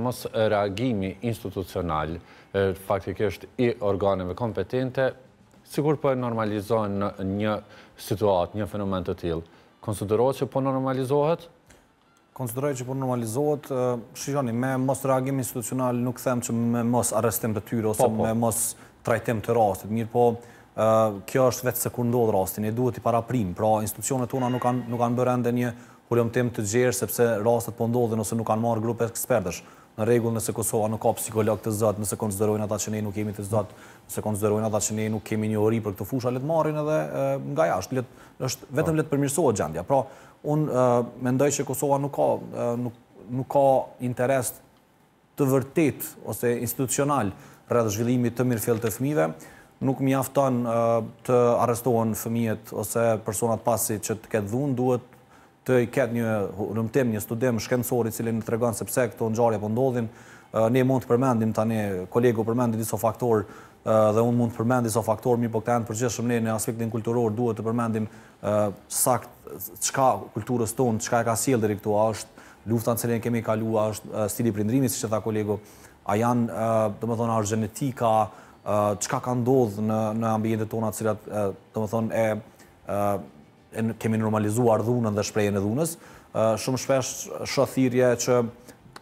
mos reagimi institucional, faktikisht i organeve kompetente, sigur po e normalizohen një situatë, një fenomen të tillë. Konsiderohet që po normalizohet? Konsideroj që po normalizohet, shikoni, me mos reagim institucional nuk them që me mos arrestim të tyre ose me mos trajtim të rastit, mirë po kjo është vetë se kur ndodh rasti, ne duhet i paraprim, pra institucionet tona nuk kanë bërë ende një hulumtim të gjerë sepse rastet po ndodhin ose nuk kanë marrë grupe ekspertësh. Në rregull, nëse Kosova nuk ka psikolog të zot, nëse konsiderojnë ata që ne nuk kemi të zot, nëse konsiderojnë ata që ne nuk kemi një ori për këtë fusha, le të marrin edhe nga jashtë, vetëm le të përmirësohet gjendja. Pra, unë mendoj që Kosova nuk ka interes të vërtet ose institucional rreth zhvillimit të mirëfillt të fëmijëve. Nuk mjafton të arrestohen fëmijët ose personat pasi që të ketë dhunë, duhet të ketë një hulumtim, një studim shkencor i cili në tregon se pse këto ngjarje po ndodhin. Ne mund të përmendim tani, kolegu përmendi disa faktorë dhe unë mund të përmend disa faktorë, mirë po këta janë përgjithshëm ne në aspektin kulturor duhet të përmendim sakt çka kulturës tonë, çka e ka sjellë deri këtu, a është lufta në cilën kemi kaluar, a është stili i prindrimit, siç e tha kolegu, a janë, domethënë, a është gjenetika, çka ka ndodhur në ambientet tona të cilat, domethënë, kemi normalizuar dhunën dhe shprehjen e dhunës. Shumë shpesh shoh thirrje që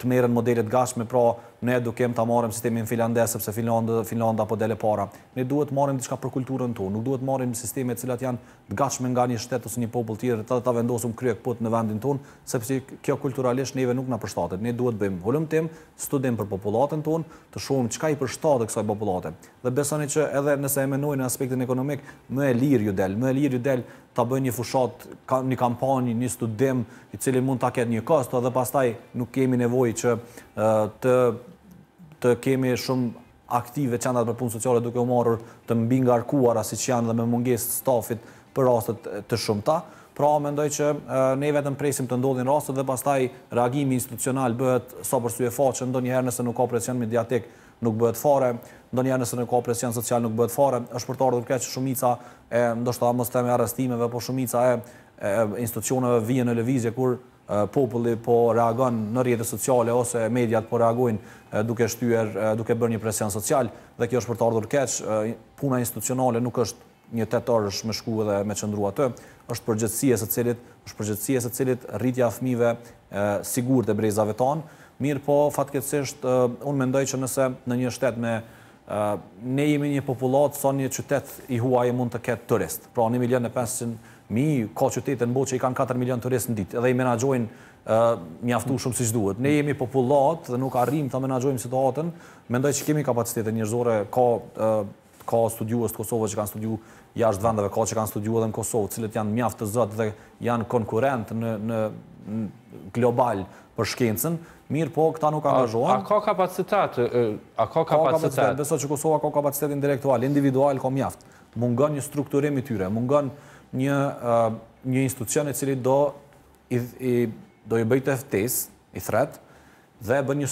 të merren modele të gatshme, pra ne dukem ta marrim sistemin finlandez sepse Finlanda po dele para. Ne duhet të marrim diçka për kulturën tonë, nuk duhet të marrim sisteme të cilat janë të gatshme nga një shtet ose një popull tjetër, ta vendosim krye këput në vendin tonë, sepse kjo kulturalisht neve nuk na përshtatet. Ne duhet bëjmë hulumtim, studim për popullatën tonë, të shohim çka i përshtatet kësaj popullate. Dhe besoni që edhe nëse e menojnë në aspektin ekonomik, më e lirë ju del ta bëjnë një fushat, një kampanjë, një studim i cili mund ta ketë një kosto dhe pastaj nuk kemi nevojë që të kemi shumë aktive qendrat për punë sociale duke u marrur të mbingarkuara siç janë dhe me mungesë stafit për rastet të shumta. Pra mendoj që ne vetëm presim të ndodhin rastet dhe pastaj reagimi institucional bëhet sa përsye faqe, ndonjëherë nëse nuk ka presion mediatik nuk bëhet fare, ndonjëherë nëse nuk ka presion social nuk bëhet fare. Është për të ardhur keq shumica e ndoshta mos them arrestimeve, por shumica e institucioneve vijnë në lëvizje kur populli po reagon në rrjetet sociale ose mediat po reagojnë duke duke bërë një presion social dhe kjo është për të ardhur keq. Puna institucionale nuk është një 8 orësh me shku dhe me qëndru atë, është përgjithësia së cilit rritja e fëmijëve sigurt e brezave tanë. Mirë po, fatkeqësisht unë mendoj që nëse në një shtet ne jemi një popullat sa një qytet i huaj mund të ketë turist. Pra 1.500.000 ka qytete në botë që i kanë 4 milion turist në ditë, edhe i menaxhojnë mjaftueshëm siç duhet. Ne jemi popullat dhe nuk arrim ta menaxhojmë situatën. Mendoj që kemi kapacitete njerëzore, ka studiues të Kosovës që kanë studiu jashtë vendeve, ka që kanë studiu edhe në Kosovë, cilët janë mjaft të zot dhe janë konkurrent në global për shkencën. Mirë po, këta nuk angazhohen. A ka kapacitet? Besoj që Kosova ka kapacitet intelektual, individual ka mjaft. Mungon një strukturim i tyre, mungon një institucion i cili do i bëjë të ftesë, i thret, dhe bën një